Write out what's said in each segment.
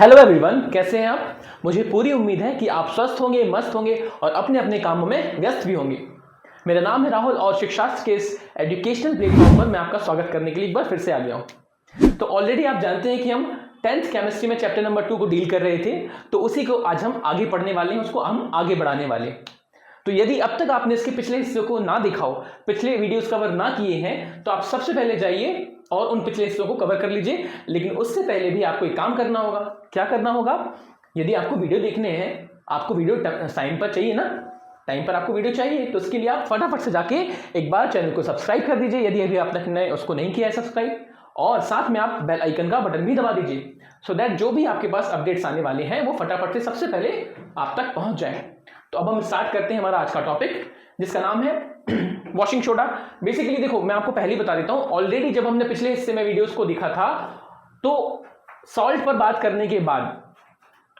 Hello everyone, कैसे हैं आप। मुझे पूरी उम्मीद है कि आप स्वस्थ होंगे, मस्त होंगे और अपने अपने कामों में व्यस्त भी होंगे। मेरा नाम है राहुल और शिक्षाशास्त्र के इस एजुकेशनल प्लेटफॉर्म पर मैं आपका स्वागत करने के लिए एक बार फिर से आ गया हूं। तो ऑलरेडी आप जानते हैं कि हम 10th केमिस्ट्री में चैप्टर नंबर 2 को डील कर रहे थे, तो उसी को आज हम आगे पढ़ने वाले हैं, उसको हम आगे बढ़ाने वाले हैं। तो यदि अब तक आपने इसके पिछले हिस्से को ना देखा हो, पिछले वीडियोस कवर ना किए हैं, तो आप सबसे पहले जाइए और उन पिछले हिस्सों को कवर कर लीजिए। लेकिन उससे पहले भी आपको एक काम करना होगा। क्या करना होगा? यदि आपको वीडियो देखने हैं, आपको वीडियो टाइम पर चाहिए ना, टाइम पर आपको वीडियो चाहिए, तो उसके लिए आप फटाफट से जाके एक बार चैनल को सब्सक्राइब कर दीजिए यदि अभी आपने उसको नहीं किया है सब्सक्राइब, और साथ में आप बेल आइकन का बटन भी दबा दीजिए, सो दैट जो भी आपके पास अपडेट्स आने वाले हैं वो फटाफट से सबसे पहले आप तक पहुंच जाए। तो अब हम स्टार्ट करते हैं हमारा आज का टॉपिक, जिसका नाम है वॉशिंग सोडा। बेसिकली देखो, मैं आपको पहले ही बता देता हूं, ऑलरेडी जब हमने पिछले हिस्से में वीडियोस को देखा था तो सॉल्ट पर बात करने के बाद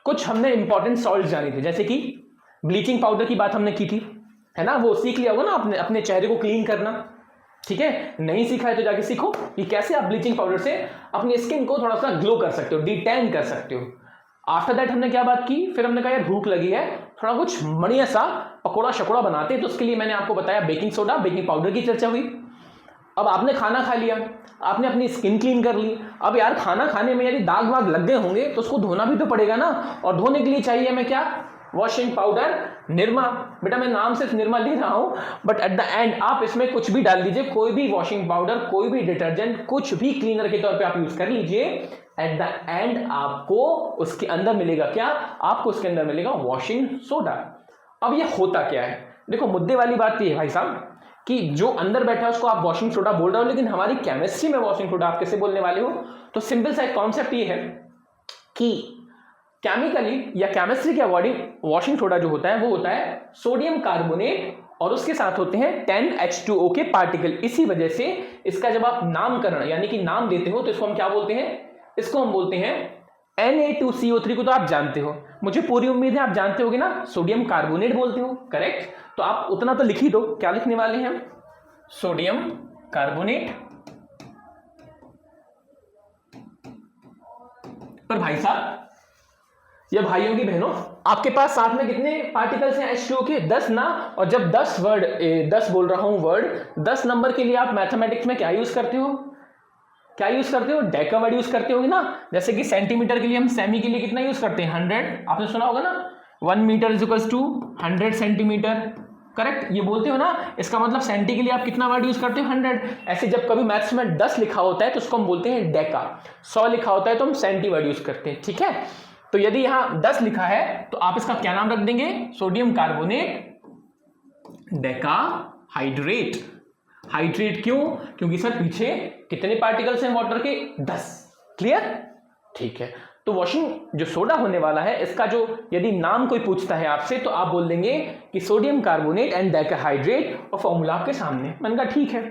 कुछ हमने इंपॉर्टेंट सॉल्ट जाने थे, जैसे कि ब्लीचिंग पाउडर की बात हमने की थी, है ना। वो सीख लिया होगा ना आपने, अपने चेहरे को क्लीन करना। ठीक है, नहीं सीखा है तो जाके सीखो कि कैसे आप ब्लीचिंग पाउडर से अपनी स्किन को थोड़ा सा ग्लो कर सकते हो, डिटैन कर सकते हो। आफ्टर दैट हमने क्या बात की, फिर हमने कहा यार भूख लगी है, थोड़ा कुछ बढ़िया सा पकोड़ा शकोड़ा बनाते हैं, तो उसके लिए मैंने आपको बताया बेकिंग सोडा, बेकिंग पाउडर की चर्चा हुई। अब आपने खाना खा लिया, आपने अपनी स्किन क्लीन कर ली। अब यार खाना खाने में यदि दाग वाग लग गए होंगे तो उसको धोना भी तो पड़ेगा ना, और धोने के लिए चाहिए हमें क्या? Washing powder, Nirma. बेटा मैं नाम सिर्फ निरमा ले रहा हूं, बट एट द एंड आप इसमें कुछ भी डाल दीजिए, कोई भी वॉशिंग पाउडर, कोई भी डिटर्जेंट, कुछ भी क्लीनर के तौर पे आप यूज कर लीजिए। एट द एंड आपको उसके अंदर मिलेगा क्या? आपको उसके अंदर मिलेगा वॉशिंग सोडा। अब ये होता क्या है? देखो, मुद्दे वाली बात ये है भाई साहब कि जो अंदर बैठा है उसको आप वॉशिंग सोडा बोल रहे हो, लेकिन हमारी केमिस्ट्री में वॉशिंग सोडा आप कैसे बोलने वाले हो? तो सिंपल सा एक कॉन्सेप्ट ये है कि केमिकली या केमिस्ट्री के अकॉर्डिंग वॉशिंग सोडा जो होता है वो होता है सोडियम कार्बोनेट, और उसके साथ होते हैं 10H2O के पार्टिकल। इसी वजह से इसका जब आप नामकरण यानी कि नाम देते हो तो इसको हम क्या बोलते हैं? इसको हम बोलते हैं Na2CO3 को तो आप जानते हो, मुझे पूरी उम्मीद है आप जानते होगे ना, सोडियम कार्बोनेट बोलते हो, करेक्ट। तो आप उतना तो लिख ही दो, क्या लिखने वाले हैं हम? Sodium carbonate. पर भाई साहब या भाइयों की बहनों, आपके पास साथ में कितने पार्टिकल्स हैं H2O के? 10 ना। और जब 10 बोल रहा हूं वर्ड, 10 नंबर के लिए आप मैथमेटिक्स में क्या यूज करते हो? क्या यूज करते हो? डेका वर्ड यूज करते होगे ना। जैसे कि सेंटीमीटर के लिए हम सेमी के लिए कितना यूज करते हैं? 100। आपने सुना होगा ना, 1 metre is equals to 100 centimetre, correct. ये बोलते हो ना, इसका मतलब सेंटी के लिए आप कितना वर्ड यूज करते हो? 100। ऐसे जब कभी मैथ्स में 10 लिखा होता है तो उसको हम बोलते हैं डेका, 100 लिखा होता है तो हम सेंटी वर्ड यूज करते हैं, ठीक है। तो यदि यहां 10 लिखा है तो आप इसका क्या नाम रख देंगे? Sodium carbonate Deka hydrate. Hydrate क्यों? क्योंकि सर पीछे कितने पार्टिकल्स हैं वाटर के? 10। क्लियर? ठीक है। तो वॉशिंग जो सोडा होने वाला है, इसका जो यदि नाम कोई पूछता है आपसे तो आप बोल देंगे कि सोडियम कार्बोनेट एंड डेकाहाइड्रेट, और फॉर्मूला आपके सामने। मैंने कहा ठीक है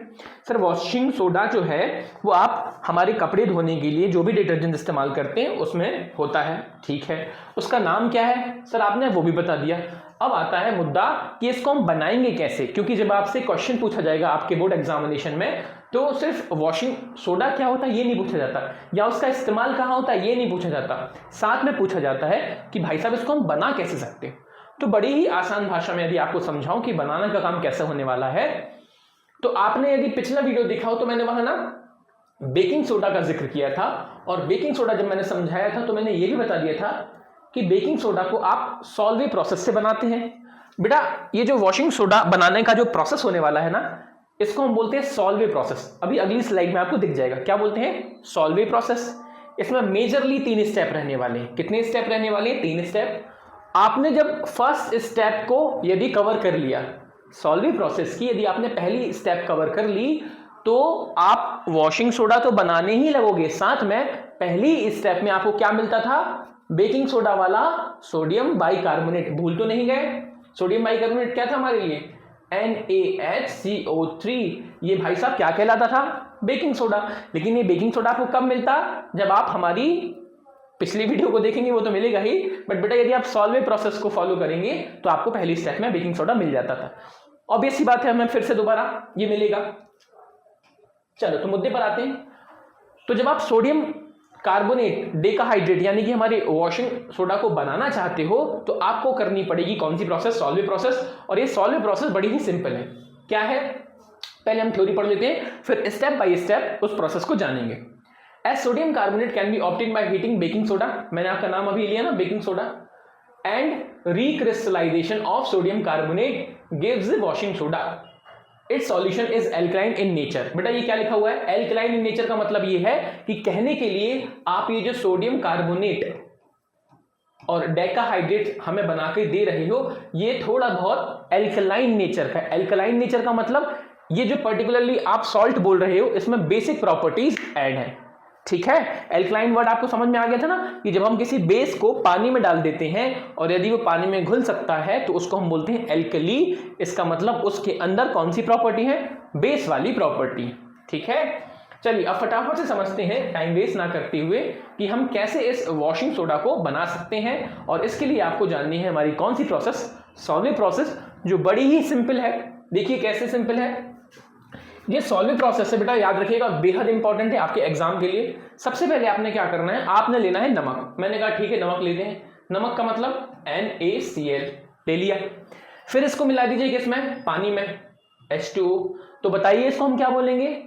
सर, वॉशिंग सोडा जो है वो आप हमारे कपड़े धोने के लिए जो भी डिटर्जेंट इस्तेमाल करते हैं उसमें होता है, ठीक है। उसका नाम क्या है सर? आपने वो भी बता दिया। अब आता है मुद्दा कि इसको हम बनाएंगे कैसे, क्योंकि जब आपसे क्वेश्चन पूछा जाएगा आपके बोर्ड एग्जामिनेशन में तो सिर्फ वॉशिंग सोडा क्या होता है ये नहीं पूछा जाता, या उसका इस्तेमाल कहाँ होता है ये नहीं पूछा जाता, साथ में पूछा जाता है कि भाई साहब इसको हम बना कैसे सकते हैं। तो बड़ी ही आसान भाषा में यदि आपको समझाऊं कि बनाने का काम कैसे होने वाला है, तो आपने यदि पिछला वीडियो देखा हो तो मैंने वहां ना बेकिंग सोडा का जिक्र किया था, और बेकिंग सोडा जब मैंने समझाया था तो मैंने ये भी बता दिया था कि बेकिंग सोडा को आप सॉल्वे प्रोसेस से बनाते हैं। बेटा ये जो वॉशिंग सोडा बनाने का जो प्रोसेस होने वाला है ना, इसको हम बोलते हैं सॉल्वे प्रोसेस। अभी अगली स्लाइड में आपको दिख जाएगा क्या बोलते हैं, सॉल्वे प्रोसेस। इसमें मेजरली 3 स्टेप रहने वाले हैं। कितने स्टेप रहने वाले हैं? 3 स्टेप। आपने जब फर्स्ट स्टेप को यदि कवर कर लिया सॉल्वे प्रोसेस की, यदि आपने पहली स्टेप कवर कर ली तो आप वॉशिंग सोडा तो बनाने ही लगोगे, साथ में पहली स्टेप में आपको क्या मिलता था? बेकिंग सोडा वाला सोडियम बाइकार्बोनेट। भूल तो नहीं गए? सोडियम बाइकार्बोनेट क्या था हमारे लिए? NaHCO3। ये भाई साहब क्या कहलाता था? Baking soda. लेकिन ये बेकिंग सोडा आपको कब मिलता? जब आप हमारी पिछली वीडियो को देखेंगे, वो तो मिलेगा ही, बट बेटा यदि आप सॉल्वे प्रोसेस को फॉलो करेंगे तो आपको पहली स्टेप में बेकिंग सोडा मिल जाता था। ऑब्वियस सी बात है, हमें फिर से दोबारा ये मिलेगा। चलो तो मुद्दे पर आते हैं। तो जब आप सोडियम कार्बोनेट डेकाहाइड्रेट यानी कि हमारे वॉशिंग सोडा को बनाना चाहते हो तो आपको करनी पड़ेगी कौन सी प्रोसेस? Solvay process. और ये सॉल्वे प्रोसेस बड़ी ही सिंपल है। क्या है? पहले हम थ्योरी पढ़ लेते हैं, फिर स्टेप बाय स्टेप उस प्रोसेस को जानेंगे। As sodium carbonate can be obtain by heating baking soda, मैंने आपका नाम अभी लिया ना baking soda, and recrystallisation of sodium carbonate gives washing soda. Its solution is alkaline in nature. बेटा ये क्या लिखा हुआ है? एल्कलाइन इन नेचर का मतलब ये है कि कहने के लिए आप ये जो सोडियम कार्बोनेट और डेकाहाइड्रेट हमें बना के दे रहे हो ये थोड़ा बहुत एल्कलाइन नेचर का। एल्कलाइन नेचर का मतलब ये जो पर्टिकुलरली आप सॉल्ट बोल रहे हो इसमें बेसिक प्रॉपर्टीज ऐड है। ठीक है, एल्कलाइन वर्ड आपको समझ में आ गया था ना कि जब हम किसी बेस को पानी में डाल देते हैं और यदि वो पानी में घुल सकता है तो उसको हम बोलते हैं एल्कली। इसका मतलब उसके अंदर कौन सी प्रॉपर्टी है? बेस वाली प्रॉपर्टी। ठीक है, चलिए अब फटाफट से समझते हैं टाइम वेस्ट ना करते हुए कि हम कैसे इस वॉशिंग सोडा को बना सकते हैं। और इसके लिए आपको जाननी है हमारी कौन सी प्रोसेस? सॉल्वे प्रोसेस, जो बड़ी ही सिंपल है। देखिए कैसे सिंपल है ये सॉल्वे प्रोसेस है। बेटा याद रखिएगा, बेहद इंपॉर्टेंट है आपके एग्जाम के लिए। सबसे पहले आपने क्या करना है, आपने लेना है नमक। मैंने कहा ठीक है नमक लेते हैं। नमक का मतलब NaCl ले लिया। फिर इसको मिला दीजिए किसमें? पानी में, H2O। तो बताइए इसको हम क्या बोलेंगे?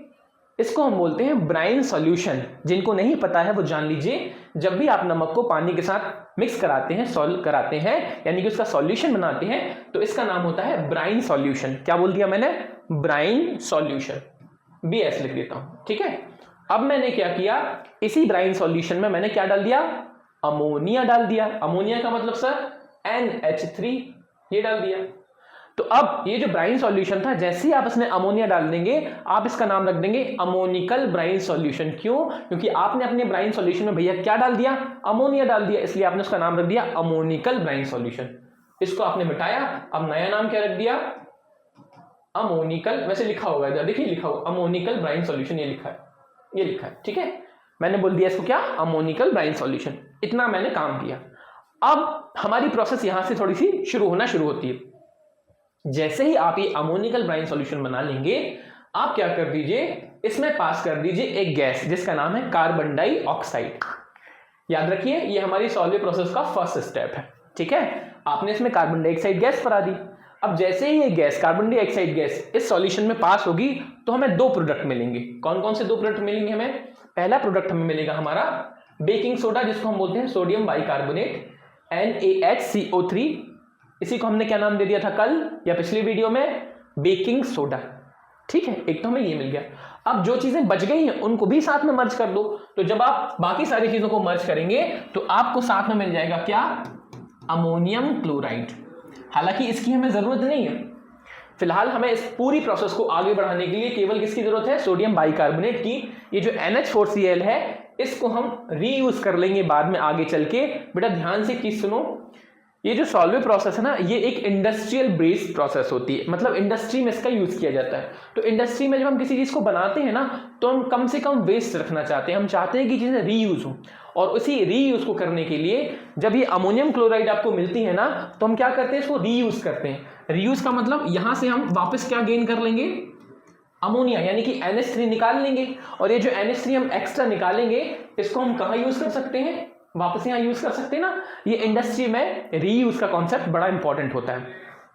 इसको हम बोलते हैं ब्राइन सॉल्यूशन। जिनको नहीं पता है वो जान लीजिए, जब भी आप नमक को पानी के साथ मिक्स कराते हैं, सॉल्व कराते हैं, यानी कि उसका सॉल्यूशन बनाते हैं, तो इसका नाम होता है ब्राइन सॉल्यूशन। क्या बोल दिया मैंने? Brine solution. BS लिख देता हूं। ठीक है, अब मैंने क्या किया, इसी ब्राइन सॉल्यूशन में मैंने क्या डाल दिया? अमोनिया डाल दिया। अमोनिया का मतलब सर NH3, ये डाल दिया। तो अब ये जो ब्राइन सॉल्यूशन था, जैसे ही आप इसमें अमोनिया डाल देंगे आप इसका नाम रख देंगे अमोनिकल ब्राइन सॉल्यूशन। क्यों? क्योंकि आपने अपने ब्राइन सॉल्यूशन में भैया क्या डाल दिया? अमोनिया डाल दिया, इसलिए आपने उसका नाम रख दिया अमोनिकल ब्राइन सॉल्यूशन। इसको आपने मिटाया, अब नया नाम क्या रख दिया? अमोनिकल। वैसे लिखा होगा इधर, देखिए लिखा होगा अमोनिकल ब्राइन सॉल्यूशन, ये लिखा है, ये लिखा है। ठीक है, मैंने बोल दिया इसको क्या? Ammoniacal brine solution. इतना मैंने काम किया। अब हमारी प्रोसेस यहां से थोड़ी सी शुरू होती है। जैसे ही आप ये अमोनिकल ब्राइन सॉल्यूशन बना लेंगे, आप क्या कर दीजिए, इसमें पास कर दीजिए एक गैस जिसका नाम है कार्बन डाइऑक्साइड। याद रखिए ये हमारी सॉल्वे प्रोसेस का फर्स्ट स्टेप है। ठीक है, आपने इसमें कार्बन डाइऑक्साइड गैस भरा दी। अब जैसे ही ये गैस, कार्बन डाइऑक्साइड गैस इस सॉल्यूशन में पास होगी तो हमें दो प्रोडक्ट मिलेंगे। कौन कौन से दो प्रोडक्ट मिलेंगे हमें? पहला प्रोडक्ट हमें मिलेगा हमारा बेकिंग सोडा, जिसको हम बोलते हैं सोडियम बाइकार्बोनेट, NaHCO3। इसी को हमने क्या नाम दे दिया था कल या पिछली वीडियो में? Baking soda. ठीक है, एक तो हमें ये मिल गया। अब जो चीजें बच गई हैं उनको भी साथ में मर्ज कर दो। तो जब आप बाकी सारी चीजों को मर्ज करेंगे तो आपको साथ में मिल जाएगा क्या? Ammonium chloride. हालांकि इसकी हमें जरूरत नहीं है, फिलहाल हमें इस पूरी प्रोसेस को आगे बढ़ाने के लिए केवल किसकी जरूरत है? सोडियम बाइकार्बोनेट की। ये जो NH4Cl है इसको हम रीयूज कर लेंगे बाद में आगे चल के। बेटा ध्यान से एक चीज सुनो, ये जो सॉल्वे प्रोसेस है ना, ये एक इंडस्ट्रियल बेस्ड प्रोसेस होती है, मतलब इंडस्ट्री में इसका यूज किया जाता है। तो इंडस्ट्री में जब हम किसी चीज को बनाते हैं ना तो हम कम से कम वेस्ट रखना चाहते हैं, हम चाहते हैं कि चीजें रीयूज हो। और उसी रीयूज को करने के लिए जब ये अमोनियम क्लोराइड आपको मिलती है ना तो हम क्या करते हैं? इसको रीयूज करते हैं। रीयूज का मतलब यहां से हम वापस क्या गेन कर लेंगे? अमोनिया, यानी कि NH3 निकाल लेंगे। और ये जो NH3 हम एक्स्ट्रा निकालेंगे इसको हम कहां यूज कर सकते हैं? वापस यहां यूज कर सकते हैं ना। ये इंडस्ट्री में रीयूज का कॉन्सेप्ट बड़ा इंपॉर्टेंट होता है।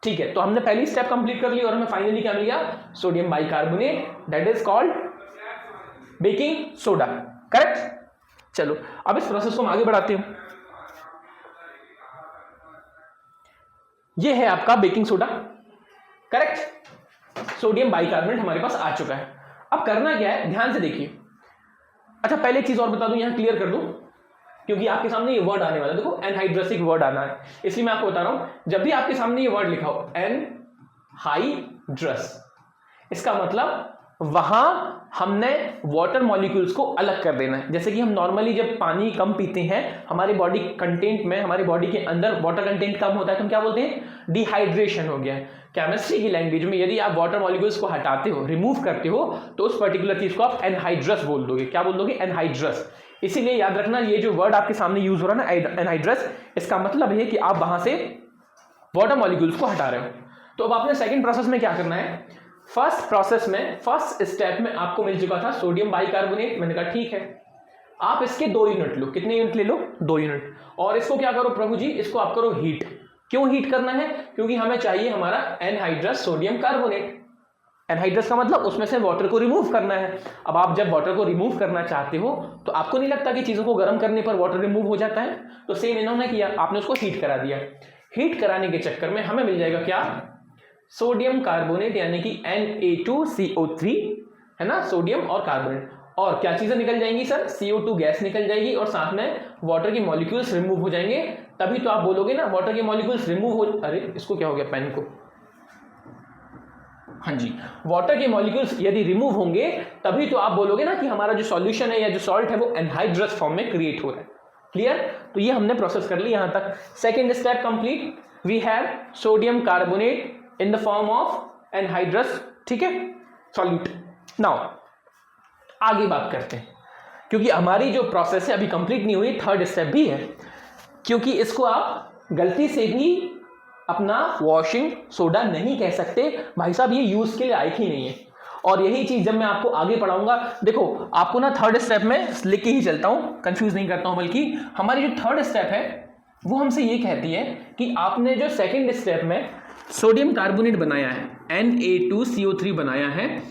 ठीक है, तो हमने पहली स्टेप कंप्लीट कर ली और हमें फाइनली क्या मिल गया? Sodium bicarbonate, that is called baking soda. Correct. चलो अब इस प्रोसेस को हम आगे बढ़ाते हैं। ये है आपका baking soda. Correct, sodium bicarbonate हमारे पास आ चुका है। अब करना क्या है, ध्यान से देखिए। अच्छा पहले एक चीज और बता दूं, यहां क्लियर कर दूं, क्योंकि आपके सामने ये वर्ड आने वाला है। देखो एनहाइड्रसिक वर्ड आना है, इसलिए मैं आपको बता रहा हूं। जब भी आपके सामने ये वर्ड लिखा हो एनहाइड्रस, इसका मतलब वहां हमने वाटर मॉलिक्यूल्स को अलग कर देना है। जैसे कि हम नॉर्मली जब पानी कम पीते हैं, हमारे बॉडी कंटेंट में, हमारे बॉडी के अंदर वाटर कंटेंट कम होता है, तो हम क्या बोलते हैं? डिहाइड्रेशन हो गया है। केमिस्ट्री की लैंग्वेज में यदि आप वाटर मॉलिक्यूल्स को हटाते हो, रिमूव करते हो, तो उस पर्टिकुलर चीज को आप एनहाइड्रस बोल दोगे। क्या बोल दोगे? एनहाइड्रस। इसीलिए याद रखना, ये जो वर्ड आपके सामने यूज हो रहा है ना एनहाइड्रस, इसका मतलब है कि आप वहां से वाटर मॉलिक्यूल्स को हटा रहे हो। तो अब आपने सेकंड प्रोसेस में क्या करना है? फर्स्ट प्रोसेस में, फर्स्ट स्टेप में आपको मिल चुका था सोडियम बाइकार्बोनेट। मैंने कहा ठीक है। आप इसके 2 यूनिट लो। कितने यूनिट ले लो? 2 यूनिट। और इसको क्या करो प्रभु जी, इसको आप करो हीट। क्यों हीट करना है? क्योंकि हमें चाहिए हमारा एनहाइड्रस सोडियम कार्बोनेट। एनहाइड्रस का मतलब उसमें से वाटर को रिमूव करना है। अब आप जब वाटर को रिमूव करना चाहते हो तो आपको नहीं लगता कि चीज़ों को गर्म करने पर वाटर रिमूव हो जाता है? तो सेम इन्होंने किया, आपने उसको हीट करा दिया। हीट कराने के चक्कर में हमें मिल जाएगा क्या? सोडियम कार्बोनेट, यानी कि Na2CO3, है ना, सोडियम और कार्बोनेट। और क्या चीजें निकल जाएंगी सर? CO2 गैस निकल जाएगी और साथ में वाटर के मॉलिक्यूल्स रिमूव हो जाएंगे। तभी तो आप बोलोगे ना वाटर के मॉलिक्यूल्स रिमूव हो, अरे इसको क्या हो गया पेन को, हाँ जी, वाटर के मॉलिक्यूल्स यदि रिमूव होंगे तभी तो आप बोलोगे ना कि हमारा जो सॉल्यूशन है या जो सॉल्ट है वो एनहाइड्रस फॉर्म में क्रिएट हो रहा है। क्लियर? तो ये हमने प्रोसेस कर ली यहां तक। Second step complete. We have sodium carbonate in the form of anhydrous, ठीक है, सॉल्यूट। नाउ आगे बात करते हैं, क्योंकि हमारी जो प्रोसेस है अभी कंप्लीट नहीं हुई, थर्ड स्टेप भी है, क्योंकि इसको आप गलती से भी अपना वॉशिंग सोडा नहीं कह सकते भाई साहब, ये यूज के लिए लायक ही नहीं है। और यही चीज जब मैं आपको आगे पढ़ाऊंगा, देखो आपको ना थर्ड स्टेप में लिख के ही चलता हूं, कंफ्यूज नहीं करता हूं, बल्कि हमारी जो थर्ड स्टेप है वो हमसे ये कहती है कि आपने जो सेकेंड स्टेप में सोडियम कार्बोनेट बनाया है, Na2CO3 बनाया है,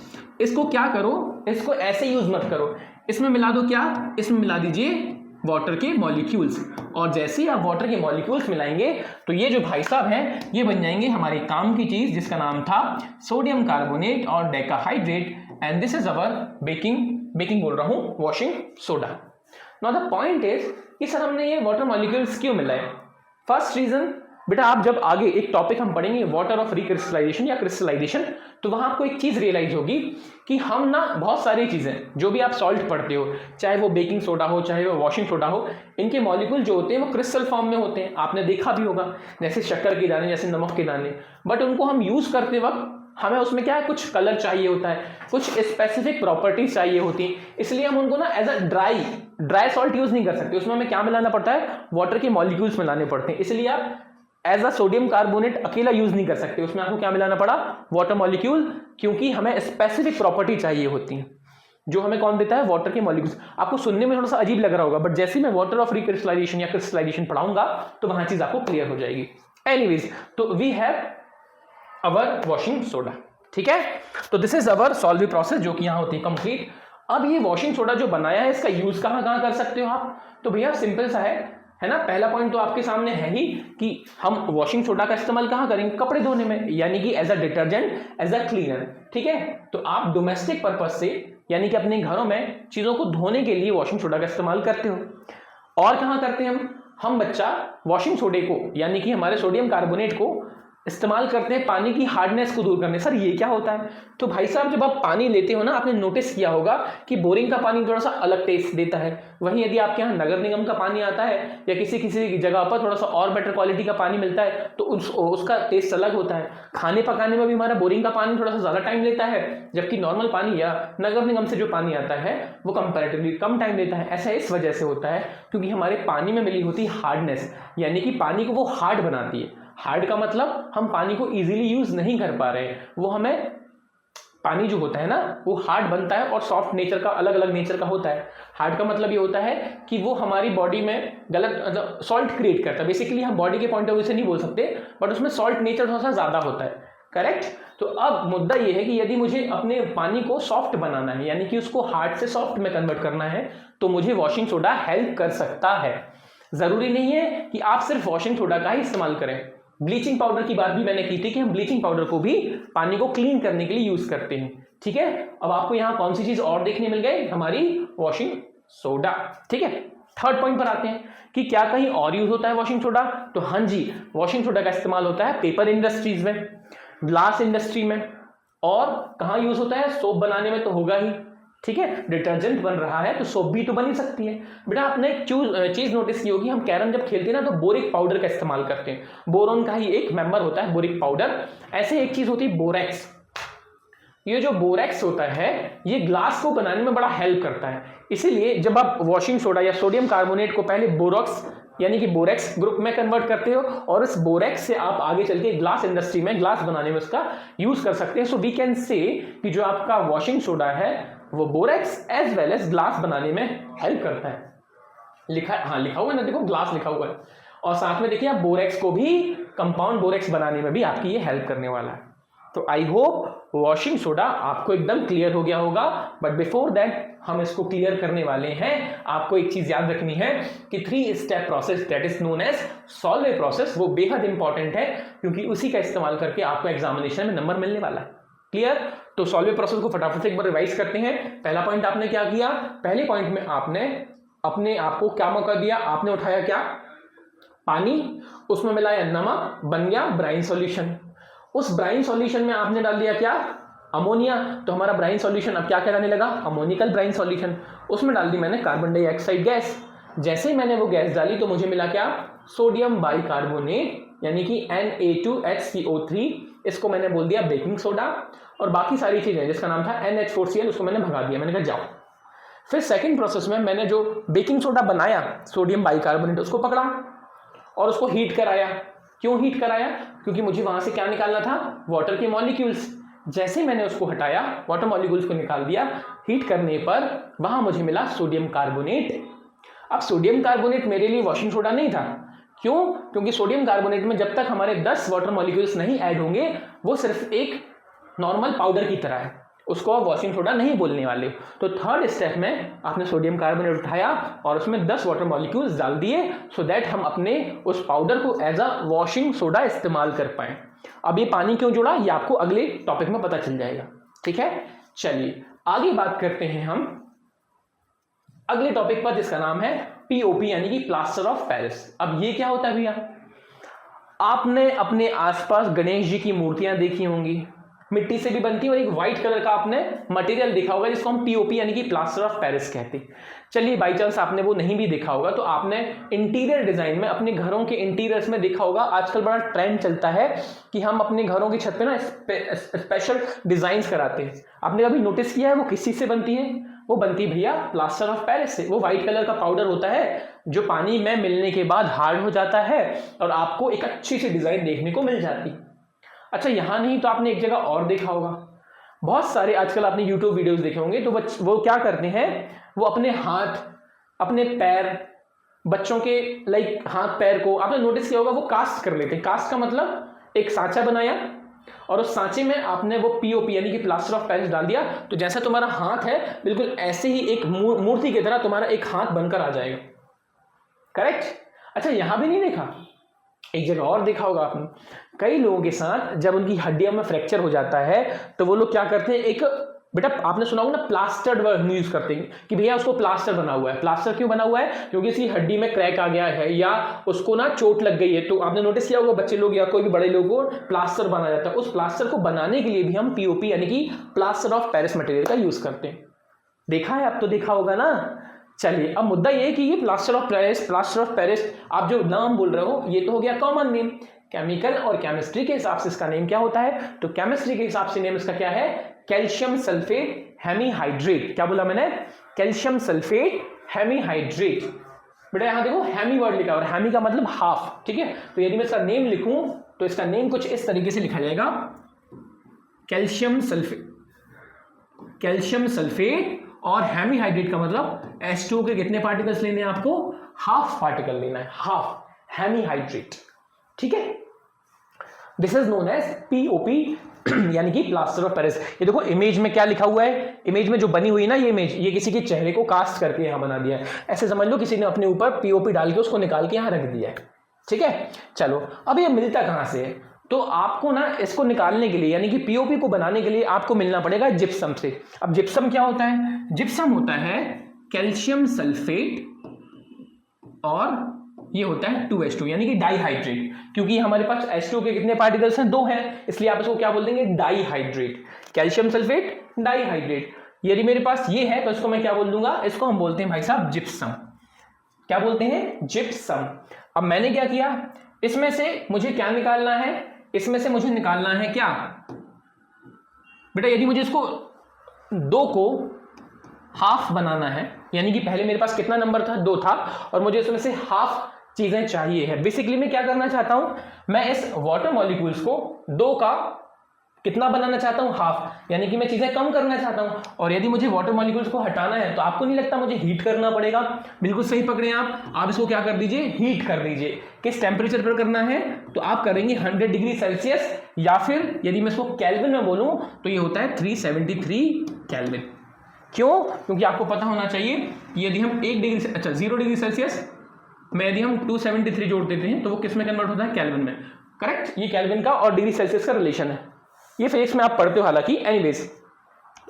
इसको क्या करो, इसको ऐसे यूज मत करो, इसमें मिला दो क्या, इसमें मिला दीजिए वाटर के मॉलिक्यूल्स। और जैसे ही आप वाटर के मॉलिक्यूल्स मिलाएंगे तो ये जो भाई साहब हैं ये बन जाएंगे हमारे काम की चीज, जिसका नाम था सोडियम कार्बोनेट और decahydrate, and this is our baking बोल रहा हूं, washing soda. Now the point is कि सर हमने ये वाटर मॉलिक्यूल्स क्यों मिलाए? फर्स्ट रीजन बेटा, आप जब आगे एक टॉपिक हम पढ़ेंगे वाटर ऑफ रिक्रिस्टलाइजेशन या क्रिस्टलाइजेशन, तो वहां आपको एक चीज रियलाइज होगी कि हम ना बहुत सारी चीजें, जो भी आप सॉल्ट पढ़ते हो, चाहे वो बेकिंग सोडा हो चाहे वो वॉशिंग सोडा हो, इनके मॉलिक्यूल जो होते हैं वो क्रिस्टल फॉर्म में होते हैं। आपने देखा भी होगा, जैसे शक्कर के दाने, जैसे नमक के दाने, बट उनको हम यूज करते वक्त हमें उसमें क्या है, कुछ कलर चाहिए होता है, कुछ स्पेसिफिक प्रॉपर्टीज चाहिए होती है, इसलिए हम उनको ना as a dry salt use नहीं कर सकते। उसमें हमें क्या मिलाना पड़ता है? वाटर के मॉलिक्यूल्स मिलाने पड़ते हैं। इसलिए आप एज अ सोडियम कार्बोनेट अकेला यूज नहीं कर सकते, उसमें आपको क्या मिलाना पड़ा? वाटर मॉलिक्यूल, क्योंकि हमें स्पेसिफिक प्रॉपर्टी चाहिए होती है, जो हमें कौन देता है? वाटर के मॉलिक्यूल्स। आपको सुनने में थोड़ा सा अजीब लग रहा होगा, बट जैसे मैं वाटर ऑफ रिक्रिस्टलाइजेशन या क्रिस्टलाइजेशन पढ़ाऊंगा तो वहां चीज आपको क्लियर हो जाएगी। एनीवेज, तो we have our washing soda, ठीक है। तो this is our solving process, जो कि यहां होती है कंप्लीट। अब ये वॉशिंग सोडा जो बनाया है, इसका यूज कहां कहां कर सकते हो आप? तो भैया सिंपल सा है ना। पहला पॉइंट तो आपके सामने है ही कि हम वॉशिंग सोडा का इस्तेमाल कहां करेंगे? कपड़े धोने में, यानी कि as a detergent, as a cleaner, ठीक है। तो आप डोमेस्टिक पर्पज से, यानी कि अपने घरों में चीजों को धोने के लिए वॉशिंग सोडा का इस्तेमाल करते हो। और कहां करते हैं हम बच्चा वॉशिंग सोडे को, यानी कि हमारे सोडियम कार्बोनेट को इस्तेमाल करते हैं पानी की हार्डनेस को दूर करने। सर ये क्या होता है? तो भाई साहब जब आप पानी लेते हो ना, आपने नोटिस किया होगा कि बोरिंग का पानी थोड़ा सा अलग टेस्ट देता है, वहीं यदि आपके यहाँ नगर निगम का पानी आता है या किसी किसी जगह पर थोड़ा सा और बेटर क्वालिटी का पानी मिलता है तो उसका टेस्ट अलग होता है। खाने पकाने में भी हमारा बोरिंग का पानी थोड़ा सा ज़्यादा टाइम लेता है, जबकि नॉर्मल पानी या नगर निगम से जो पानी आता है वो कंपैरेटिवली कम टाइम लेता है। ऐसा इस वजह से होता है क्योंकि हमारे पानी में मिली होती हार्डनेस, यानी कि पानी को वो हार्ड बनाती है। हार्ड का मतलब हम पानी को इजीली यूज नहीं कर पा रहे हैं, वो हमें पानी जो होता है ना वो हार्ड बनता है और सॉफ्ट नेचर का, अलग अलग नेचर का होता है। हार्ड का मतलब ये होता है कि वो हमारी बॉडी में गलत सॉल्ट क्रिएट करता है। बेसिकली हम बॉडी के पॉइंट ऑफ व्यू से नहीं बोल सकते, बट उसमें सॉल्ट नेचर थोड़ा सा ज्यादा होता है, करेक्ट। तो अब मुद्दा ये है कि यदि मुझे अपने पानी को सॉफ्ट बनाना है, यानी कि उसको हार्ड से सॉफ्ट में कन्वर्ट करना है, तो मुझे वॉशिंग सोडा हेल्प कर सकता है। जरूरी नहीं है कि आप सिर्फ वॉशिंग सोडा का ही इस्तेमाल करें। ब्लीचिंग पाउडर की बात भी मैंने की थी कि हम ब्लीचिंग पाउडर को भी पानी को क्लीन करने के लिए यूज करते हैं, ठीक है। अब आपको यहां कौन सी चीज और देखने मिल गई? हमारी वॉशिंग सोडा, ठीक है। थर्ड पॉइंट पर आते हैं कि क्या कहीं और यूज होता है वॉशिंग सोडा? तो हाँ जी, वॉशिंग सोडा का इस्तेमाल होता है पेपर इंडस्ट्रीज में, ग्लास इंडस्ट्री में, और कहाँ यूज होता है? सोप बनाने में तो होगा ही, ठीक है। डिटर्जेंट बन रहा है तो सोप भी तो बन ही सकती है। बेटा आपने एक चीज नोटिस की होगी, हम कैरम जब खेलते हैं ना तो बोरिक पाउडर का इस्तेमाल करते हैं। बोरोन का ही एक मेंबर होता है बोरिक पाउडर। ऐसे एक चीज होती है बोरेक्स। ये जो बोरेक्स होता है ये ग्लास को बनाने में बड़ा हेल्प करता है। इसीलिए जब आप वॉशिंग सोडा या सोडियम कार्बोनेट को पहले बोरॉक्स यानी कि बोरेक्स ग्रुप में कन्वर्ट करते हो, और इस बोरेक्स से आप आगे चल के ग्लास इंडस्ट्री में ग्लास बनाने में उसका यूज कर सकते हैं। सो वी कैन से कि जो आपका वॉशिंग सोडा है वो borax as well as glass बनाने में हेल्प करता है। लिखा हुआ है ना, देखो ग्लास लिखा हुआ है, और साथ में देखिए आप बोरेक्स को भी, कंपाउंड बोरेक्स बनाने में भी आपकी ये हेल्प करने वाला है। तो आई होप वॉशिंग सोडा आपको एकदम क्लियर हो गया होगा, बट बिफोर दैट हम इसको क्लियर करने वाले हैं, आपको एक चीज याद रखनी है कि 3 step process that is known as Solvay process, वो बेहद इंपॉर्टेंट है, क्योंकि उसी का इस्तेमाल करके आपको एग्जामिनेशन में नंबर मिलने वाला है। क्लियर? तो सॉल्वे प्रोसेस को फटाफट से एक बार रिवाइज करते हैं। पहला पॉइंट आपने क्या किया, पहले पॉइंट में आपने अपने आप को क्या मौका दिया, आपने उठाया क्या, पानी, उसमें मिलाया नमक, बन गया ब्राइन सॉल्यूशन। उस ब्राइन सॉल्यूशन में आपने डाल दिया क्या, अमोनिया, तो हमारा ब्राइन सॉल्यूशन अब क्या कहलाने लगा, अमोनिकल ब्राइन सॉल्यूशन। उसमें डाल दी मैंने कार्बन डाइऑक्साइड गैस। जैसे ही मैंने वो गैस डाली तो मुझे मिला क्या, सोडियम बाइकार्बोनेट, यानी कि Na2HCO3, इसको मैंने बोल दिया बेकिंग सोडा। और बाकी सारी चीजें जिसका नाम था NH4Cl, उसको मैंने भगा दिया, मैंने कहा जाओ। फिर सेकेंड प्रोसेस में मैंने जो बेकिंग सोडा बनाया, सोडियम बाइकार्बोनेट, उसको पकड़ा और उसको हीट कराया। क्यों हीट कराया, क्योंकि मुझे वहां से क्या निकालना था, वाटर के मॉलिक्यूल्स। जैसे मैंने उसको हटाया, वाटर मॉलिक्यूल्स को निकाल दिया, हीट करने पर वहां मुझे मिला सोडियम कार्बोनेट। अब सोडियम कार्बोनेट मेरे लिए वॉशिंग सोडा नहीं था। क्यों? क्योंकि सोडियम कार्बोनेट में जब तक हमारे 10 वाटर मॉलिक्यूल्स नहीं ऐड होंगे, वो सिर्फ एक नॉर्मल पाउडर की तरह है, उसको आप वॉशिंग सोडा नहीं बोलने वाले। तो थर्ड स्टेप में आपने सोडियम कार्बोनेट उठाया और उसमें 10 वाटर मॉलिक्यूल्स डाल दिए, सो दैट हम अपने उस पाउडर को एज अ वॉशिंग सोडा इस्तेमाल कर पाए। अब ये पानी क्यों जुड़ा, ये आपको अगले टॉपिक में पता चल जाएगा। ठीक है, चलिए आगे बात करते हैं हम अगले टॉपिक पर, जिसका नाम है पीओपी, यानी कि प्लास्टर ऑफ पेरिस। अब ये क्या होता है भैया, आपने अपने आसपास गणेश जी की मूर्तियां देखी होंगी, मिट्टी से भी बनती है, और एक व्हाइट कलर का आपने मटेरियल देखा होगा जिसको हम पीओपी यानी कि प्लास्टर ऑफ पेरिस कहते हैं। चलिए बाई चांस आपने वो नहीं भी देखा होगा तो आपने इंटीरियर डिजाइन में, अपने घरों के इंटीरियर्स में देखा होगा। आजकल बड़ा ट्रेंड चलता है कि हम अपने घरों की छत पे ना स्पेशल डिजाइन्स कराते हैं। आपने कभी नोटिस किया है वो किस चीज से बनती है? वो बनती है भैया प्लास्टर ऑफ पेरिस से। वो व्हाइट कलर का पाउडर होता है जो पानी में मिलने के बाद हार्ड हो जाता है और आपको एक अच्छी सी डिजाइन देखने को मिल जाती है। अच्छा, यहां नहीं तो आपने एक जगह और देखा होगा, बहुत सारे आजकल आपने YouTube वीडियोस देखे होंगे, तो वो क्या करते हैं, वो अपने हाथ, अपने पैर, बच्चों के लाइक हाथ पैर को आपने नोटिस किया होगा, वो कास्ट कर लेते हैं। कास्ट का मतलब एक सांचा बनाया और उस सांचे में आपने वो पीओपी यानी कि प्लास्टर ऑफ पेरिस डाल दिया, तो जैसा तुम्हारा हाथ है बिल्कुल ऐसे ही एक मूर्ति की तरह तुम्हारा एक हाथ बनकर आ जाएगा। करेक्ट? अच्छा, यहां भी नहीं देखा, एक जगह और देखा होगा आपने, कई लोगों के साथ जब उनकी हड्डियों में फ्रैक्चर हो जाता है तो वो लोग क्या करते हैं, एक बेटा आपने सुना होगा ना प्लास्टर्ड वर्ड यूज करते हैं कि भैया उसको प्लास्टर बना हुआ है। प्लास्टर क्यों बना हुआ है? क्योंकि इसकी हड्डी में क्रैक आ गया है या उसको ना चोट लग गई है। तो आपने नोटिस किया होगा बच्चे लोग या कोई भी बड़े लोग को प्लास्टर बना जाता है। उस प्लास्टर को बनाने के लिए भी हम पीओपी यानी कि प्लास्टर ऑफ पेरिस मटेरियल का यूज करते हैं। देखा है, अब तो देखा होगा ना। चलिए, अब मुद्दा ये है कि ये प्लास्टर ऑफ पेरिस आप जो नाम बोल रहे हो ये तो हो गया कॉमन नेम। केमिकल और केमिस्ट्री के हिसाब से इसका नेम क्या होता है? तो केमिस्ट्री के हिसाब से नेम इसका क्या है? Calcium sulphate hemihydrate. क्या बोला मैंने? Calcium sulphate hemihydrate. बेटा यहां देखो हेमी वर्ड लिखा है और हेमी का मतलब हाफ। ठीक है, तो यदि मैं इसका नेम लिखूं तो इसका नेम कुछ इस तरीके से लिखा जाएगा, कैल्शियम सल्फेट और हेमीहाइड्रेट का मतलब H2O के कितने पार्टिकल्स लेने हैं आपको? हाफ पार्टिकल लेना है, हाफ हेमीहाइड्रेट। ठीक है, this is known as POP यानी कि प्लास्टर ऑफ पेरिस। ये देखो इमेज में क्या लिखा हुआ है, इमेज में जो बनी हुई है ना ये इमेज, ये किसी के चेहरे को कास्ट करके यहां बना दिया है। ऐसे समझ लो किसी ने अपने ऊपर पीओपी डाल के उसको निकाल के यहां रख दिया है। ठीक है, चलो अब ये मिलता कहां से है? तो आपको ना इसको निकालने के लिए यानी कि पीओपी को बनाने के लिए आपको मिलना पड़ेगा जिप्सम से। अब जिप्सम क्या होता है? जिप्सम होता है कैल्शियम सल्फेट और ये होता है 2H2 यानी कि डाइहाइड्रेट। क्योंकि हमारे पास H2O के कितने पार्टिकल्स हैं? 2 हैं, इसलिए आप इसको क्या बोल देंगे? डाइहाइड्रेट। Calcium sulphate dihydrate. यदि मेरे पास ये है तो इसको मैं क्या बोल दूंगा? इसको हम बोलते हैं भाई साहब जिप्सम। क्या बोलते हैं? जिप्सम। अब मैंने क्या किया, इसमें से मुझे क्या निकालना है? इसमें से मुझे निकालना है क्या बेटा? यदि मुझे इसको 2 को हाफ बनाना है, यानी कि पहले मेरे पास कितना नंबर था? 2 था, और मुझे इसमें से हाफ चीजें चाहिए है। बेसिकली मैं क्या करना चाहता हूं, मैं इस वाटर मॉलिक्यूल्स को 2 का कितना बनाना चाहता हूँ, हाफ, यानी कि मैं चीज़ें कम करना चाहता हूँ। और यदि मुझे वाटर मॉलिक्यूल्स को हटाना है तो आपको नहीं लगता मुझे हीट करना पड़ेगा? बिल्कुल सही पकड़े आप इसको क्या कर दीजिए, हीट कर दीजिए। किस टेम्परेचर पर करना है? तो आप करेंगे 100 डिग्री सेल्सियस, या फिर यदि मैं इसको केल्विन में बोलूँ तो ये होता है 373 केल्विन। क्यों? क्योंकि आपको पता होना चाहिए कि यदि हम 1 डिग्री से 0 डिग्री सेल्सियस में यदि हम 273 जोड़ देते हैं तो वो किस में कन्वर्ट होता है, केल्विन में। करेक्ट, ये केल्विन का और डिग्री सेल्सियस का रिलेशन है। ये फिजिक्स में आप पढ़ते हो हालांकि। एनीवेज,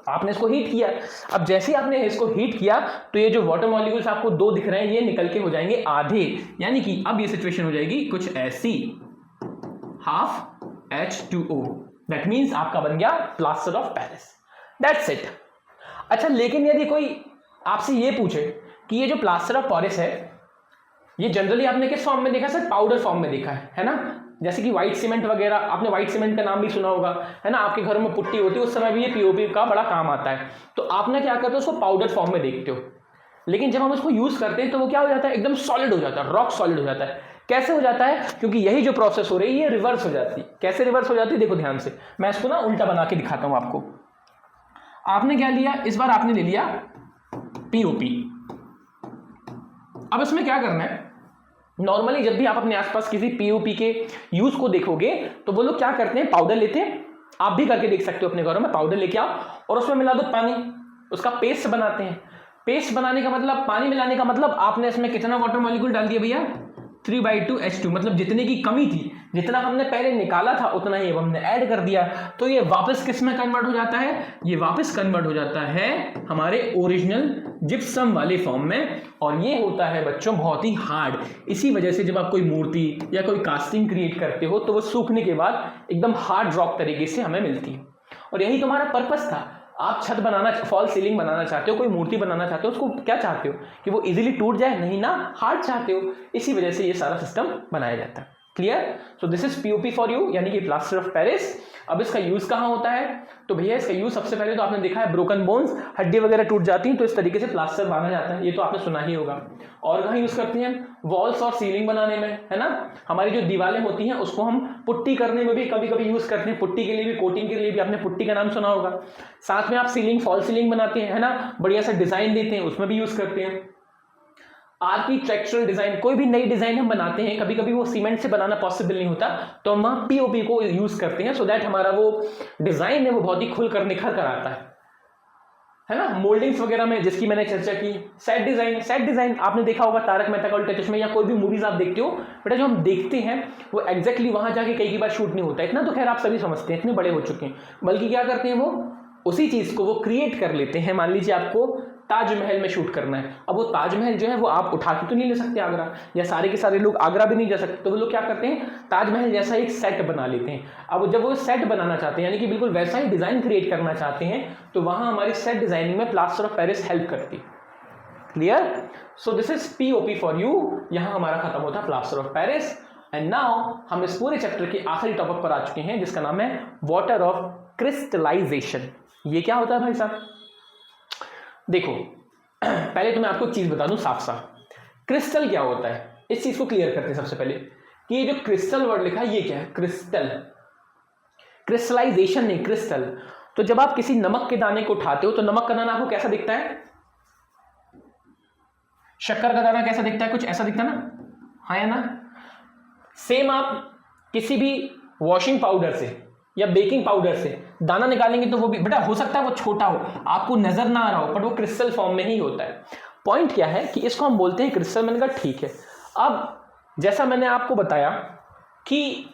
आपने इसको हीट किया। अब जैसे ही आपने इसको हीट किया तो ये जो वाटर मॉलिक्यूल्स आपको 2 दिख रहे हैं ये निकल के हो जाएंगे आधे, यानी कि अब ये सिचुएशन हो जाएगी कुछ ऐसी, हाफ H2O। दैट मीन्स आपका बन गया plaster of Paris. That's it. अच्छा, लेकिन यदि कोई आपसे ये पूछे कि ये जो प्लास्टर ऑफ पेरिस है ये जनरली आपने किस फॉर्म में देखा? सर पाउडर फॉर्म में देखा है ना? जैसे कि व्हाइट सीमेंट वगैरह, आपने व्हाइट सीमेंट का नाम भी सुना होगा, है ना? आपके घरों में पुट्टी होती है, उस समय भी ये पीओपी का बड़ा काम आता है। तो आपने क्या करते हो, उसको पाउडर फॉर्म में देखते हो, लेकिन जब हम उसको यूज करते हैं तो वो क्या हो जाता है, एकदम सॉलिड हो जाता है, रॉक सॉलिड हो जाता है। कैसे हो जाता है? क्योंकि यही जो प्रोसेस हो रही है ये रिवर्स हो जाती है। कैसे रिवर्स हो जाती है? देखो ध्यान से, मैं इसको ना उल्टा बना के दिखाता हूं आपको। आपने क्या लिया, इस बार आपने ले लिया पीओपी। अब इसमें क्या करना है, नॉर्मली जब भी आप अपने आसपास किसी पीओपी के यूज को देखोगे तो वो लोग क्या करते हैं, पाउडर लेते हैं। आप भी करके देख सकते हो अपने घरों में, पाउडर लेके आओ और उसमें मिला दो पानी, उसका पेस्ट बनाते हैं। पेस्ट बनाने का मतलब, पानी मिलाने का मतलब, आपने इसमें कितना वाटर मॉलिक्यूल डाल दिया भैया, 3/2 H2, मतलब जितने की कमी थी, जितना हमने पहले निकाला था उतना ही अब हमने ऐड कर दिया। तो ये वापस किस में कन्वर्ट हो जाता है, ये वापस कन्वर्ट हो जाता है हमारे ओरिजिनल जिप्सम वाले फॉर्म में। और ये होता है बच्चों बहुत ही हार्ड। इसी वजह से जब आप कोई मूर्ति या कोई कास्टिंग क्रिएट करते हो तो वो सूखने के बाद एकदम हार्ड रॉक तरीके से हमें मिलती है। और यही तुम्हारा पर्पस था। आप छत बनाना, फॉल सीलिंग बनाना चाहते हो, कोई मूर्ति बनाना चाहते हो, उसको क्या चाहते हो कि वो इजीली टूट जाए? नहीं ना, हार्ड चाहते हो। इसी वजह से ये सारा सिस्टम बनाया जाता है। Clear? So this is POP for you, यानी कि प्लास्टर ऑफ पेरिस। अब इसका यूज कहाँ होता है? तो भैया इसका यूज सबसे पहले तो आपने देखा है, ब्रोकन बोन्स, हड्डी वगैरह टूट जाती हैं तो इस तरीके से प्लास्टर बांधा जाता है, ये तो आपने सुना ही होगा। और कहाँ यूज करते हैं? वॉल्स और सीलिंग बनाने में, है ना? हमारी जो दीवारें होती हैं उसको हम पुट्टी करने में भी कभी कभी यूज करते हैं। पुट्टी के लिए भी, कोटिंग के लिए भी आपने पुट्टी का नाम सुना होगा। साथ में आप सीलिंग, फॉल सीलिंग बनाते हैं, है ना? बढ़िया सा डिजाइन देते हैं, उसमें भी यूज करते हैं। आर्किटेक्चरल डिजाइन, कोई भी नई डिजाइन हम बनाते हैं, कभी कभी वो सीमेंट से बनाना पॉसिबल नहीं होता तो हम वहां पीओपी को यूज करते हैं, सो दैट हमारा वो डिजाइन है वो बहुत ही खुलकर निखर कर आता है ना? मोल्डिंग्स वगैरह में जिसकी मैंने चर्चा की, सेट डिजाइन, सेट डिजाइन आपने देखा होगा तारक मेहता का उल्टा चश्मा या कोई भी मूवीज आप देखते हो, बेटा जो हम देखते हैं वो एग्जैक्टली वहां जाके कई बार शूट नहीं होता। इतना तो खैर आप सभी समझते हैं, इतने बड़े हो चुके हैं। बल्कि क्या करते हैं, वो उसी चीज को वो क्रिएट कर लेते हैं। मान लीजिए आपको ताजमहल में शूट करना है, अब वो ताजमहल जो है वो आप उठा के तो नहीं ले सकते आगरा, या सारे के सारे लोग आगरा भी नहीं जा सकते, तो वो लोग क्या करते हैं, ताजमहल जैसा एक सेट बना लेते हैं। अब जब वो सेट बनाना चाहते हैं, यानी कि बिल्कुल वैसा ही डिजाइन क्रिएट करना चाहते हैं, तो वहां हमारी सेट डिजाइनिंग में प्लास्टर ऑफ पेरिस हेल्प करती है। Clear? So this is POP for you. यहां हमारा खत्म होता है plaster of Paris. And now हम इस पूरे चैप्टर के आखिरी टॉपिक पर आ चुके हैं, जिसका नाम है वाटर ऑफ क्रिस्टलाइजेशन। ये क्या होता है भाई साहब? देखो पहले तो मैं आपको एक चीज बता दूं साफ साफ, क्रिस्टल क्या होता है, इस चीज को क्लियर करते हैं सबसे पहले कि ये जो क्रिस्टल वर्ड लिखा है ये क्या है, क्रिस्टल। क्रिस्टलाइजेशन नहीं, क्रिस्टल। तो जब आप किसी नमक के दाने को उठाते हो तो नमक का दाना आपको कैसा दिखता है, शक्कर का दाना कैसा दिखता है, कुछ ऐसा दिखता है ना, हाँ या ना? सेम आप किसी भी वॉशिंग पाउडर से या बेकिंग पाउडर से दाना निकालेंगे तो वो भी बेटा हो सकता है वो छोटा हो, आपको नजर ना आ रहा हो, पर वो क्रिस्टल फॉर्म में ही होता है। पॉइंट क्या है कि इसको हम बोलते हैं क्रिस्टल। मैंने कहा ठीक है। अब जैसा मैंने आपको बताया कि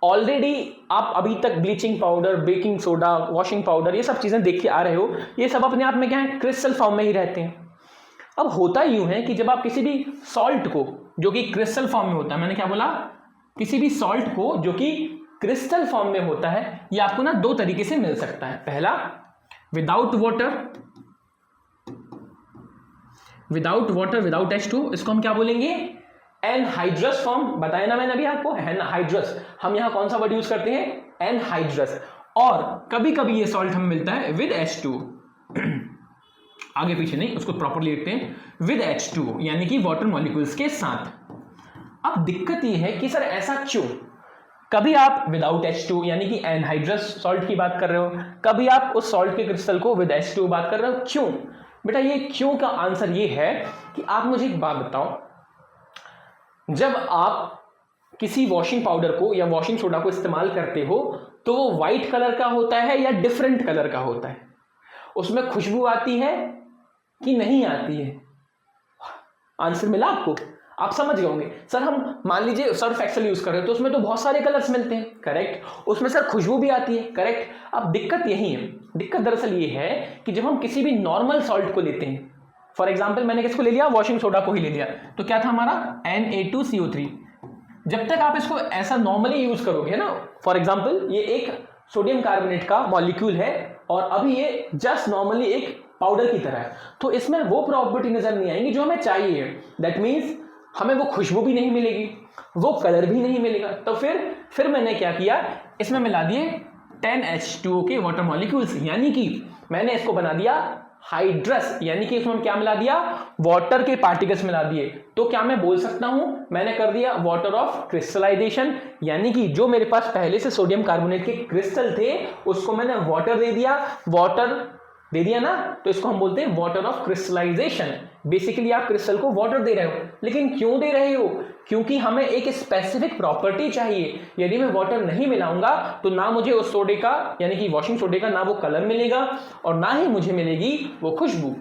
ऑलरेडी आप अभी तक bleaching powder, baking soda, washing powder, ये सब चीजें देख के आ रहे हो, ये सब अपने आप में क्या है, क्रिस्टल फॉर्म में ही रहते हैं। अब होता यूं है कि जब आप किसी भी सॉल्ट को जो कि क्रिस्टल फॉर्म में होता है, मैंने क्या बोला, किसी भी सॉल्ट को जो कि क्रिस्टल फॉर्म में होता है, ये आपको ना दो तरीके से मिल सकता है। पहला विदाउट वाटर, विदाउट H2, इसको हम क्या बोलेंगे, एनहाइड्रस फॉर्म। बताया ना मैंने अभी आपको, एनहाइड्रस। हम यहां कौन सा वर्ड यूज करते हैं, एनहाइड्रस। और कभी कभी ये सॉल्ट हमें मिलता है विद H2, आगे पीछे नहीं, उसको प्रॉपरली लिखते हैं विद H2, यानी कि वाटर मॉलिक्यूल्स के साथ। अब दिक्कत ये है कि सर ऐसा क्यों, कभी आप विदाउट H2 यानी कि एनहाइड्रस सॉल्ट की बात कर रहे हो, कभी आप उस सॉल्ट के क्रिस्टल को विद H2 बात कर रहे हो। क्यों बेटा? ये क्यों का आंसर ये है कि आप मुझे एक बात बताओ, जब आप किसी वॉशिंग पाउडर को या वॉशिंग सोडा को इस्तेमाल करते हो तो वो व्हाइट कलर का होता है या डिफरेंट कलर का होता है? उसमें खुशबू आती है कि नहीं आती है? आंसर मिला आपको? आप समझ गए होंगे। सर हम मान लीजिए सर्फ एक्सेल यूज कर रहे हो तो उसमें तो बहुत सारे कलर्स मिलते हैं, करेक्ट। उसमें सर खुशबू भी आती है, करेक्ट। अब दिक्कत यही है, दिक्कत दरअसल ये है कि जब हम किसी भी नॉर्मल सॉल्ट को लेते हैं, फॉर एग्जाम्पल मैंने किसको ले लिया? वॉशिंग सोडा को ही ले लिया, तो क्या था हमारा Na2CO3। जब तक आप इसको ऐसा नॉर्मली यूज करोगे ना, फॉर एग्जाम्पल ये एक सोडियम कार्बोनेट का मॉलिक्यूल है और अभी ये जस्ट नॉर्मली एक पाउडर की तरह है, तो इसमें वो प्रॉपर्टी नजर नहीं आएंगी जो हमें चाहिए। दैट मीन्स हमें वो खुशबू भी नहीं मिलेगी, वो कलर भी नहीं मिलेगा। तो फिर मैंने क्या किया, इसमें मिला दिए 10H2O के वाटर मॉलिक्यूल्स, यानी कि मैंने इसको बना दिया हाइड्रस, यानी कि इसमें क्या मिला दिया? वाटर के पार्टिकल्स मिला दिए। तो क्या मैं बोल सकता हूं मैंने कर दिया वाटर ऑफ क्रिस्टलाइजेशन, यानी कि जो मेरे पास पहले से सोडियम कार्बोनेट के क्रिस्टल थे उसको मैंने वाटर दे दिया, वाटर दे दिया ना, तो इसको हम बोलते हैं वाटर ऑफ क्रिस्टलाइजेशन। बेसिकली आप क्रिस्टल को वाटर दे रहे हो, लेकिन क्यों दे रहे हो? क्योंकि हमें एक स्पेसिफिक प्रॉपर्टी चाहिए। यदि मैं वाटर नहीं मिलाऊंगा तो ना मुझे उस सोडे का यानी कि वॉशिंग सोडे का ना वो कलर मिलेगा और ना ही मुझे मिलेगी वो खुशबू।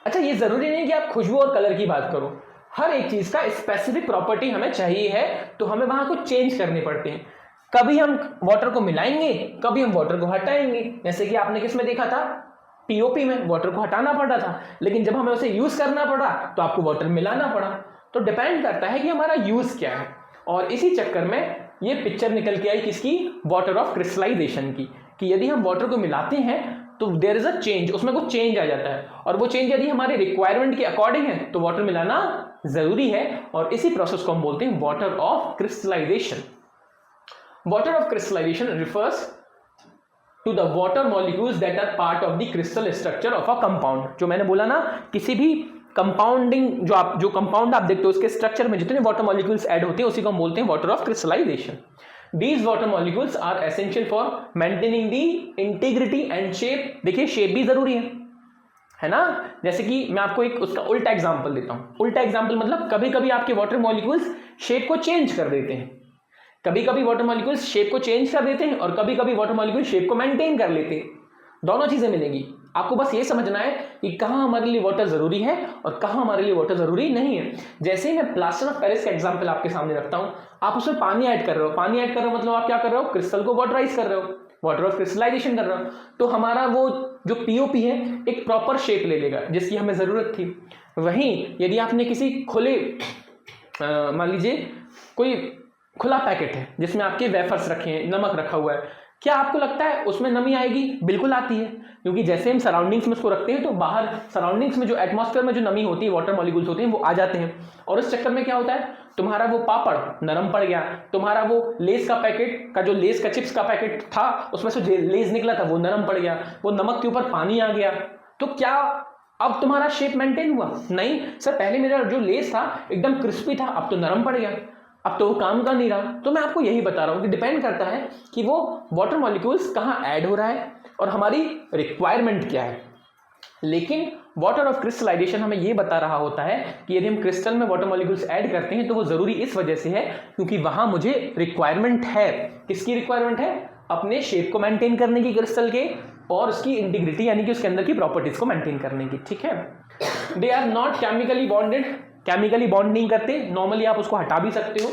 अच्छा, ये जरूरी नहीं कि आप खुशबू और कलर की बात करो, हर एक चीज का स्पेसिफिक प्रॉपर्टी हमें चाहिए है, तो हमें वहां कुछ चेंज करने पड़ते हैं। कभी हम वाटर को मिलाएंगे, कभी हम वाटर को हटाएंगे। जैसे कि आपने किस में देखा था? पीओपी में वाटर को हटाना पड़ा था, लेकिन जब हमें उसे यूज करना पड़ा तो आपको वाटर मिलाना पड़ा। तो डिपेंड करता है कि हमारा यूज क्या है, और इसी चक्कर में ये पिक्चर निकल के आई किसकी? वाटर ऑफ क्रिस्टलाइजेशन की, कि यदि हम वाटर को मिलाते हैं तो देयर इज अ चेंज, उसमें कुछ चेंज आ जाता है, और वो चेंज यदि हमारे रिक्वायरमेंट के अकॉर्डिंग है तो वाटर मिलाना जरूरी है, और इसी प्रोसेस को हम बोलते हैं water of crystallisation. Water of crystallisation refers to the water molecules that are part of the crystal structure of a compound। जो मैंने बोला ना, किसी भी कंपाउंडिंग जो कंपाउंड आप देखते हो उसके स्ट्रक्चर में जितने वाटर मॉलिक्यूल्स ऐड होते हैं उसी को हम बोलते हैं water of crystallization. These water molecules are essential for maintaining the integrity and shape। देखिए शेप भी जरूरी है ना। जैसे कि मैं आपको एक उसका उल्टा एग्जांपल देता हूं। उल्टा एग्जांपल मतलब कभी कभी आपके वाटर मॉलिक्यूल्स शेप को चेंज कर देते हैं, कभी कभी वाटर मॉलिक्यूल्स शेप को चेंज कर देते हैं और कभी कभी वाटर मॉलिक्यूल शेप को मेंटेन कर लेते हैं। दोनों चीजें मिलेंगी। आपको बस ये समझना है कि कहां हमारे लिए वाटर जरूरी है और कहां हमारे लिए वाटर जरूरी नहीं है। जैसे ही मैं प्लास्टर ऑफ पेरिस का एग्जांपल आपके सामने रखता हूं, आप उसमें पानी ऐड कर रहे हो, पानी ऐड कर रहे हो मतलब आप क्या कर रहे हो? क्रिस्टल को वाटराइज कर रहे हो, वाटर ऑफ क्रिस्टलाइजेशन कर रहे हो। तो हमारा वो जो पीओपी है एक प्रॉपर शेप ले लेगा जिसकी हमें जरूरत थी। वहीं यदि आपने किसी खुले मान लीजिए कोई खुला पैकेट है जिसमें आपके वेफर्स रखे हैं, नमक रखा हुआ है, क्या आपको लगता है उसमें नमी आएगी? बिल्कुल आती है, क्योंकि जैसे हम सराउंडिंग्स में उसको रखते हैं तो बाहर सराउंडिंग्स में जो एटमॉस्फेयर में जो नमी होती है, वाटर मॉलिक्यूल्स होते हैं वो आ जाते हैं, और इस चक्कर में क्या होता है? तुम्हारा वो पापड़ नरम पड़ गया, तुम्हारा वो लेस का पैकेट का जो लेस का चिप्स का पैकेट था उसमें से लेस निकला था वो नरम पड़ गया, वो नमक के ऊपर पानी आ गया। तो क्या अब तुम्हारा शेप मेंटेन हुआ? नहीं सर, पहले मेरा जो लेस था एकदम क्रिस्पी था, अब तो नरम पड़ गया, अब तो वो काम का नहीं रहा। तो मैं आपको यही बता रहा हूं कि डिपेंड करता है कि वो वाटर मॉलिक्यूल्स कहां ऐड हो रहा है और हमारी रिक्वायरमेंट क्या है। लेकिन वाटर ऑफ क्रिस्टलाइजेशन हमें ये बता रहा होता है कि यदि हम क्रिस्टल में वाटर मॉलिक्यूल्स ऐड करते हैं तो वो जरूरी इस वजह से है क्योंकि वहां मुझे रिक्वायरमेंट है। किसकी रिक्वायरमेंट है? अपने शेप को मेंटेन करने की क्रिस्टल के, और उसकी इंटीग्रिटी यानी कि उसके अंदर की प्रॉपर्टीज को मेंटेन करने की। ठीक है, they are not chemically bonded, chemically bond नहीं करते, नॉर्मली आप उसको हटा भी सकते हो।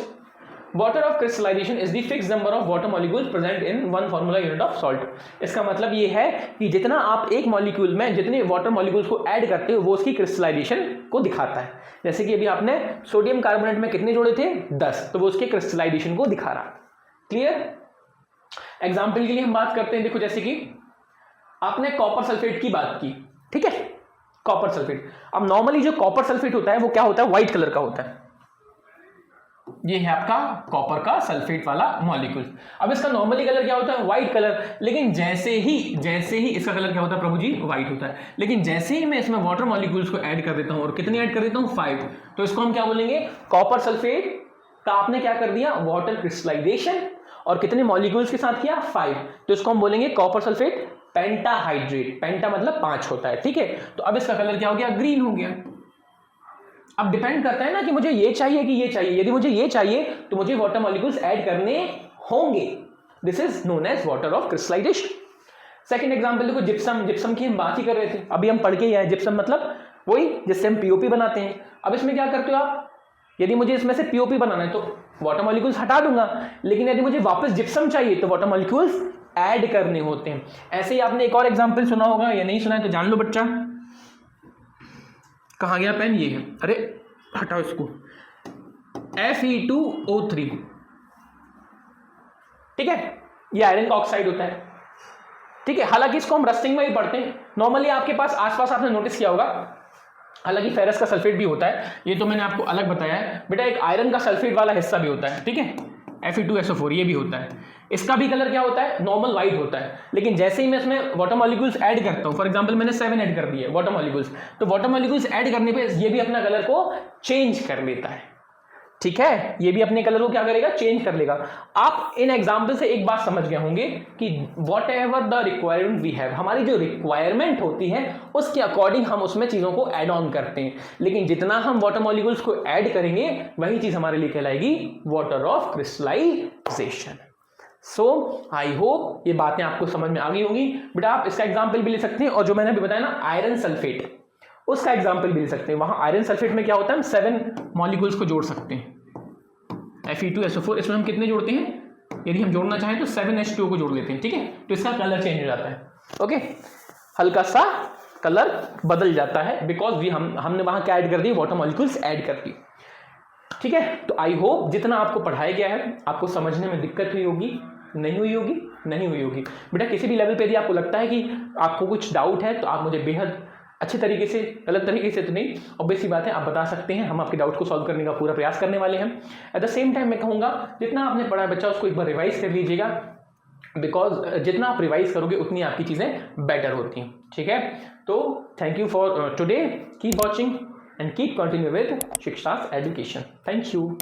Water of crystallization is the fixed number of water molecules present in one formula unit of salt. इसका मतलब ये है कि जितना आप एक मॉलिक्यूल में जितने वाटर मॉलिक्यूल्स को ऐड करते हो वो उसकी क्रिस्टलाइजेशन को दिखाता है। जैसे कि अभी आपने सोडियम कार्बोनेट में कितने जोड़े थे? 10, तो वो उसके क्रिस्टलाइजेशन को दिखा रहा। क्लियर? एग्जाम्पल के लिए हम बात करते हैं, देखो जैसे कि आपने कॉपर सल्फेट की बात की, ठीक है, कॉपर सल्फेट। अब नॉर्मली जो कॉपर सल्फेट होता है वो क्या होता है? व्हाइट कलर का होता है। ये है आपका कॉपर का सल्फेट वाला मॉलिक्यूल। अब इसका नॉर्मली कलर क्या होता है? White colour. लेकिन जैसे ही इसका कलर क्या होता है प्रभु जी? व्हाइट होता है। लेकिन जैसे ही मैं इसमें वाटर मॉलिक्यूल्स को ऐड कर देता हूं, और कितने ऐड कर देता हूं? 5, तो इसको हम क्या बोलेंगे? कॉपर सल्फेट का आपने क्या कर दिया, वाटर क्रिस्टलाइजेशन, और कितने मॉलिक्यूल्स के साथ किया, 5, तो इसको हम बोलेंगे कॉपर सल्फेट पेंटाहाइड्रेट। पेंटा मतलब 5 होता है, ठीक है। तो अब इसका कलर क्या हो गया, ग्रीन हो गया। अब डिपेंड करता है ना कि मुझे ये चाहिए कि ये चाहिए। यदि मुझे ये चाहिए तो मुझे वाटर मॉलिक्यूल्स ऐड करने होंगे। This is known as water of crystallization. Second example देखो, जिप्सम। जिप्सम की हम बात ही कर रहे थे, अभी हम पढ़ के ही आए। जिप्सम मतलब वही जिससे हम पीओपी बनाते हैं। अब इसमें क्या करते हो आप, यदि मुझे इसमें से पीओपी बनाना है तो वाटर मॉलिक्यूल्स हटा दूंगा, लेकिन यदि मुझे वापस जिप्सम चाहिए तो वाटर मॉलिक्यूल्स ऐड करने होते हैं। ऐसे ही आपने एक और एग्जांपल सुना होगा, या नहीं सुना है तो जान लो बच्चा। कहाँ गया पेन, ये है, अरे हटाओ इसको। Fe2O3, ठीक है, ये आयरन का ऑक्साइड होता है, ठीक है। हालांकि इसको हम रस्टिंग में भी पढ़ते हैं नॉर्मली। आपके पास आसपास आपने नोटिस किया होगा, हालांकि फेरस का सल्फेट भी होता है, ये तो मैंने आपको अलग बताया है बेटा। एक आयरन का सल्फेट वाला हिस्सा भी होता है, ठीक है, Fe2SO4, ये भी होता है। इसका भी कलर क्या होता है, नॉर्मल वाइट होता है। लेकिन जैसे ही मैं इसमें वाटर मॉलिक्यूल्स ऐड करता हूं, फॉर एग्जांपल मैंने 7 ऐड कर दिए वाटर मॉलिक्यूल्स, तो वाटर मॉलिक्यूल्स ऐड करने पे ये भी अपना कलर को चेंज कर लेता है, ठीक है। ये भी अपने कलर को क्या करेगा, चेंज कर लेगा। आप इन एग्जाम्पल से एक बात समझ गए होंगे कि whatever the requirement we have, हमारी जो रिक्वायरमेंट होती है उसके अकॉर्डिंग हम उसमें चीज़ों को ऐड ऑन करते हैं। लेकिन जितना हम वाटर मॉलिक्यूल्स को ऐड करेंगे वही चीज़ हमारे लिए कहलाएगी water of crystallisation. So I hope ये बातें आपको समझ में आ गई होंगी बेटा। आप इसका एग्जाम्पल भी ले सकते हैं, और जो मैंने अभी बताया ना आयरन सल्फेट, उसका एग्जाम्पल भी ले सकते हैं। वहां आयरन सल्फेट में क्या होता है, हम 7 मॉलिक्यूल्स को जोड़ सकते हैं। Fe2SO4, इसमें हम कितने जोड़ते हैं, यदि हम जोड़ना चाहें तो 7H2O को जोड़ लेते हैं, ठीक है। तो इसका कलर चेंज हो जाता है, ओके, हल्का सा कलर बदल जाता है, बिकॉज हमने वहां क्या ऐड कर दी, वाटर मॉलिक्यूल्स ऐड कर दी, ठीक है। तो आई होप जितना आपको पढ़ाया गया है आपको समझने में दिक्कत हुई होगी, नहीं हुई होगी, नहीं हुई होगी बेटा। किसी भी लेवल पे यदि आपको लगता है कि आपको कुछ डाउट है तो आप मुझे बेहद अच्छे तरीके से, गलत तरीके से तो नहीं, ऑब्वियस सी बात है, आप बता सकते हैं। हम आपके डाउट को सॉल्व करने का पूरा प्रयास करने वाले हैं। एट द सेम टाइम मैं कहूँगा जितना आपने पढ़ा है बच्चा उसको एक बार रिवाइज कर लीजिएगा, बिकॉज जितना आप रिवाइज करोगे उतनी आपकी चीज़ें बेटर होती हैं, ठीक है। तो thank you for today, keep watching and keep continue with Shiksha's education. Thank you.